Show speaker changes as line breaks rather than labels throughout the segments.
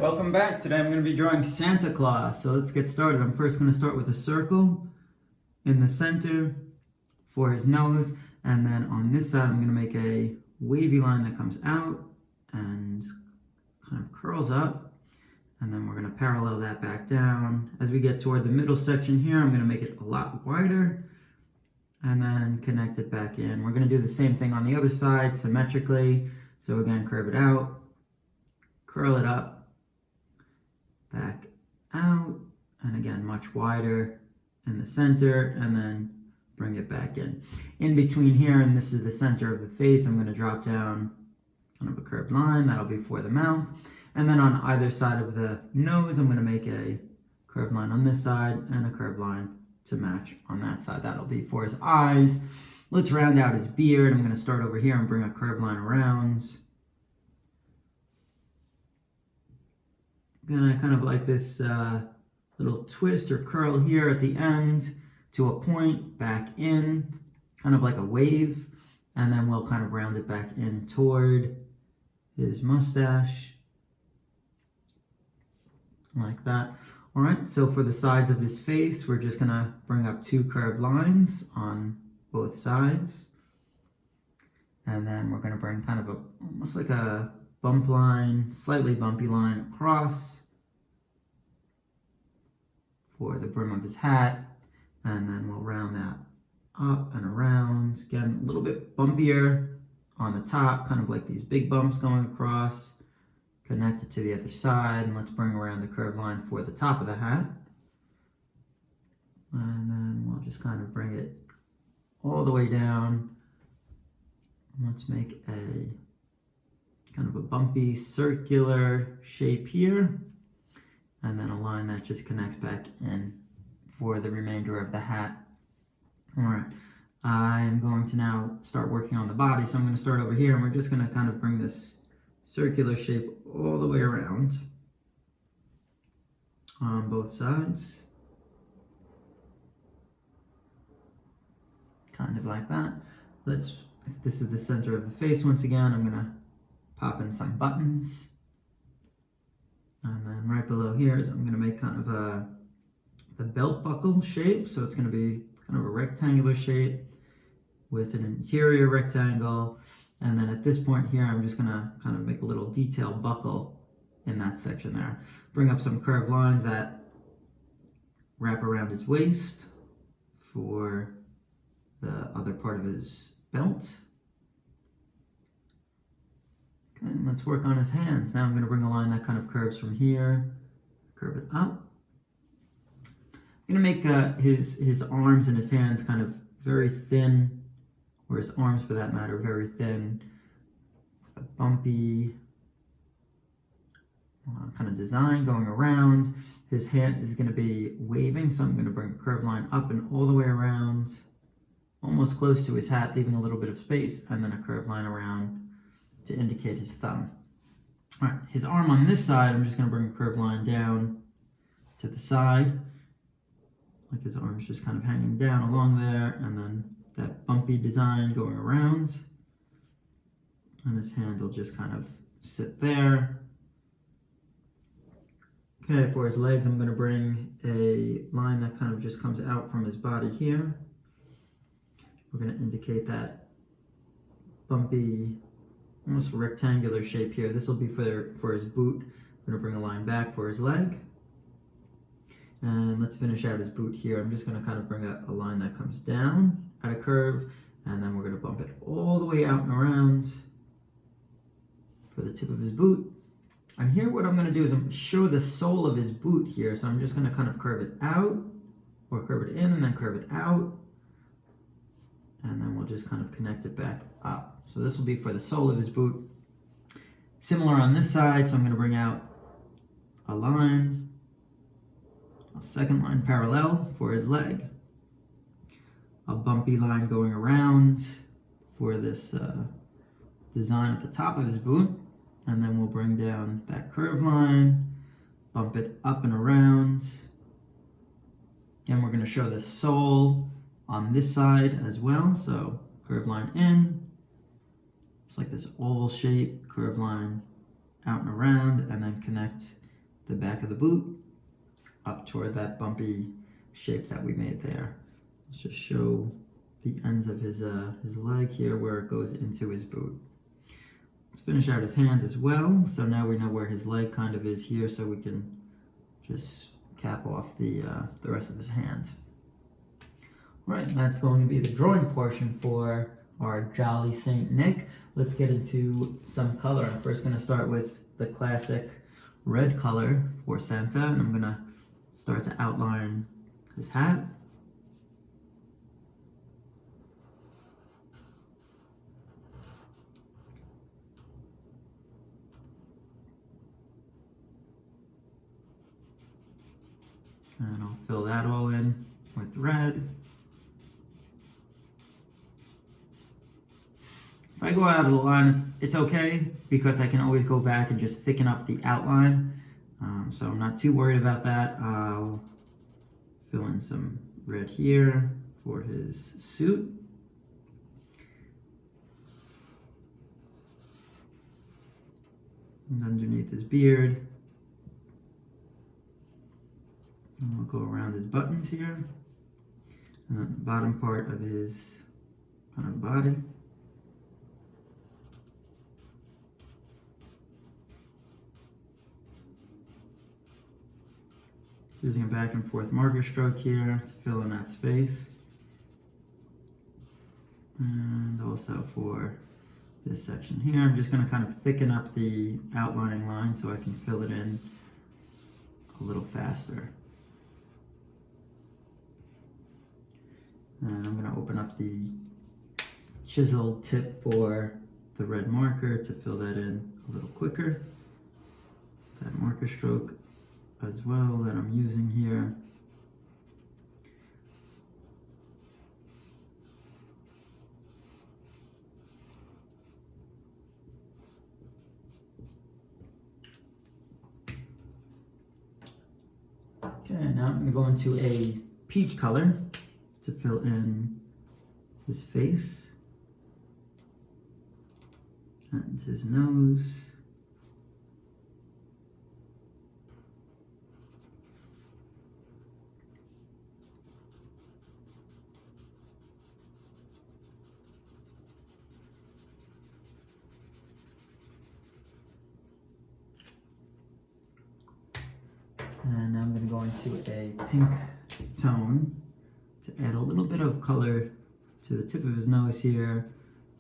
welcome back. Today I'm going to be drawing Santa Claus. So let's get started. I'm first going to start with a circle in the center for his nose. And then on this side I'm going to make a wavy line that comes out and kind of curls up. And then we're going to parallel that back down. As we get toward the middle section here, I'm going to make it a lot wider and then connect it back in. We're going to do the same thing on the other side symmetrically. So again, curve it out, curl it up, back out, and again, much wider in the center, and then bring it back in. In between here, and this is the center of the face, I'm going to drop down kind of a curved line. That'll be for the mouth. And then on either side of the nose, I'm going to make a curved line on this side and a curved line to match on that side. That'll be for his eyes. Let's round out his beard. I'm going to start over here and bring a curved line around. Gonna kind of like this little twist or curl here at the end to a point back in, kind of like a wave, and then we'll kind of round it back in toward his mustache, like that. All right, so for the sides of his face, we're just gonna bring up two curved lines on both sides, and then we're gonna bring kind of almost like a bump line, slightly bumpy line across for the brim of his hat, and then we'll round that up and around. Again, a little bit bumpier on the top, kind of like these big bumps going across, connected to the other side, and let's bring around the curved line for the top of the hat. And then we'll just kind of bring it all the way down. Let's make a kind of a bumpy circular shape here, and then a line that just connects back in for the remainder of the hat. All right, I'm going to now start working on the body. So I'm going to start over here, and we're just going to kind of bring this circular shape all the way around on both sides. Kind of like that. If this is the center of the face once again, I'm going to pop in some buttons. And then right below here is I'm going to make kind of the belt buckle shape. So it's going to be kind of a rectangular shape with an interior rectangle. And then at this point here, I'm just going to kind of make a little detail buckle in that section there. Bring up some curved lines that wrap around his waist for the other part of his belt. Okay, and let's work on his hands. Now I'm going to bring a line that kind of curves from here, curve it up. I'm going to make his arms and his hands kind of very thin, or his arms for that matter, very thin, with a bumpy kind of design going around. His hand is going to be waving, so I'm going to bring a curved line up and all the way around, almost close to his hat, leaving a little bit of space, and then a curved line around to indicate his thumb. All right, his arm on this side, I'm just going to bring a curved line down to the side, like his arm's just kind of hanging down along there, and then that bumpy design going around, and his hand will just kind of sit there. Okay, for his legs, I'm going to bring a line that kind of just comes out from his body here. We're going to indicate that bumpy, almost rectangular shape here. This will be for his boot. I'm going to bring a line back for his leg. And let's finish out his boot here. I'm just going to kind of bring a line that comes down at a curve, and then we're going to bump it all the way out and around for the tip of his boot. And here what I'm going to do is I'm going to show the sole of his boot here. So I'm just going to kind of curve it out, or curve it in and then curve it out. And then we'll just kind of connect it back up. So this will be for the sole of his boot. Similar on this side, so I'm going to bring out a line, a second line parallel for his leg, a bumpy line going around for this design at the top of his boot, and then we'll bring down that curved line, bump it up and around. Again, we're going to show the sole on this side as well, so curved line in, it's like this oval shape, curved line out and around, and then connect the back of the boot up toward that bumpy shape that we made there. Let's just show the ends of his leg here where it goes into his boot. Let's finish out his hands as well. So now we know where his leg kind of is here, so we can just cap off the rest of his hand. All right, that's going to be the drawing portion for our Jolly Saint Nick. Let's get into some color. I'm first going to start with the classic red color for Santa, and I'm going to start to outline his hat. And I'll fill that all in with red. If I go out of the line, it's okay, because I can always go back and just thicken up the outline. So I'm not too worried about that. I'll fill in some red here for his suit. And underneath his beard. And we'll go around his buttons here. And then the bottom part of his kind of body. Using a back and forth marker stroke here to fill in that space. And also for this section here, I'm just going to kind of thicken up the outlining line so I can fill it in a little faster. And I'm going to open up the chisel tip for the red marker to fill that in a little quicker. That marker stroke as well that I'm using here. Okay, now I'm going to go into a peach color to fill in his face and his nose. And I'm going to go into a pink tone to add a little bit of color to the tip of his nose here.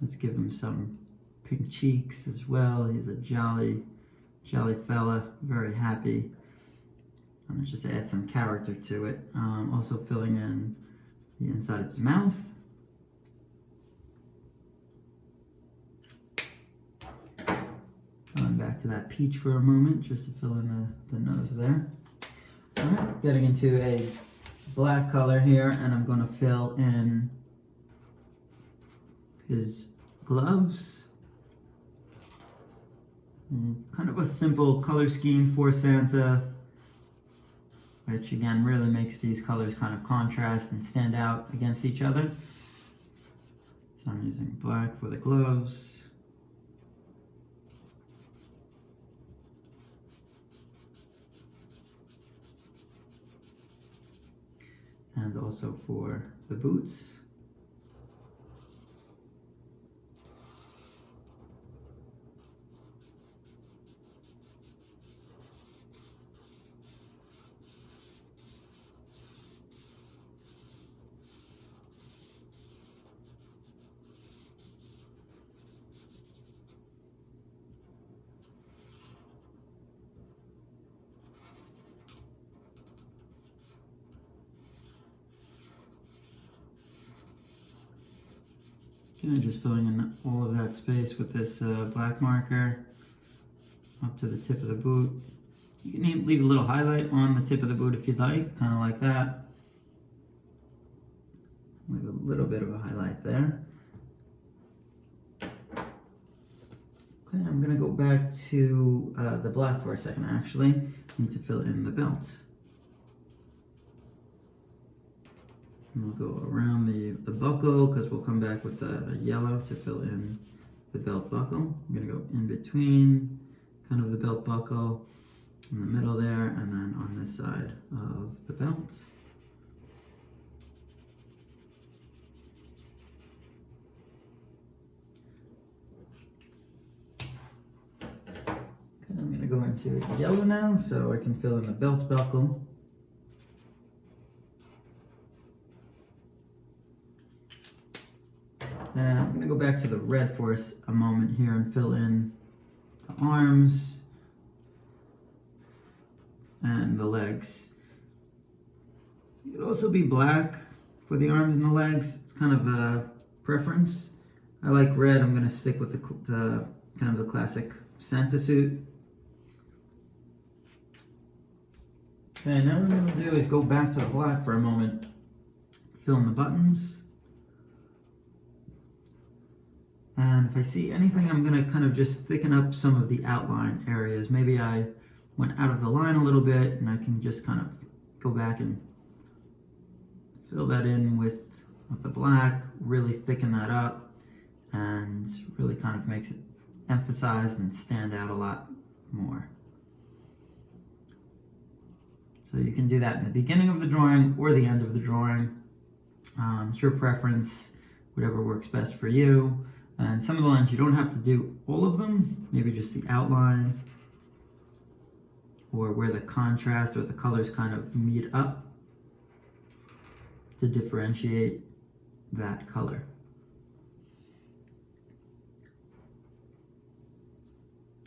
Let's give him some pink cheeks as well. He's a jolly fella, very happy. I'm going to just add some character to it. Also filling in the inside of his mouth. Going back to that peach for a moment, just to fill in the nose there. All right, getting into a black color here, and I'm going to fill in his gloves. Kind of a simple color scheme for Santa, which again really makes these colors kind of contrast and stand out against each other. So I'm using black for the gloves. And also for the boots. Okay, just filling in all of that space with this black marker up to the tip of the boot. You can leave a little highlight on the tip of the boot if you'd like, kind of like that. Leave a little bit of a highlight there. Okay, I'm going to go back to the black for a second actually. I need to fill in the belt. And we'll go around the buckle because we'll come back with the yellow to fill in the belt buckle. I'm going to go in between kind of the belt buckle in the middle there, and then on this side of the belt. Okay, I'm going to go into yellow now so I can fill in the belt buckle. And I'm going to go back to the red for a moment here and fill in the arms and the legs. It could also be black for the arms and the legs. It's kind of a preference. I like red. I'm going to stick with the kind of the classic Santa suit. Okay, now what I'm going to do is go back to the black for a moment, fill in the buttons. And if I see anything, I'm going to kind of just thicken up some of the outline areas. Maybe I went out of the line a little bit, and I can just kind of go back and fill that in with the black, really thicken that up, and really kind of makes it emphasized and stand out a lot more. So you can do that in the beginning of the drawing or the end of the drawing. It's your preference, whatever works best for you. And some of the lines you don't have to do all of them, maybe just the outline or where the contrast or the colors kind of meet up to differentiate that color.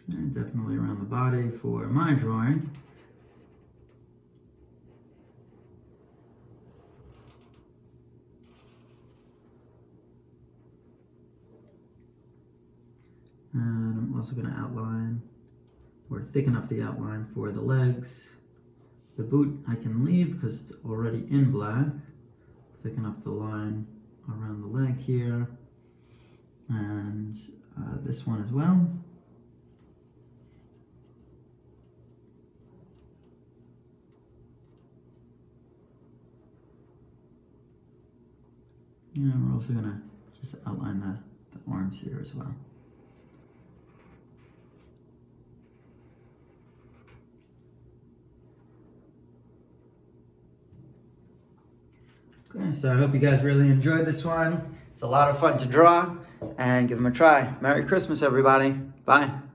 And definitely around the body for my drawing. And I'm also going to outline or thicken up the outline for the legs. The boot I can leave because it's already in black. Thicken up the line around the leg here. And this one as well. And we're also going to just outline the arms here as well. Okay, so I hope you guys really enjoyed this one. It's a lot of fun to draw, and give them a try. Merry Christmas, everybody. Bye.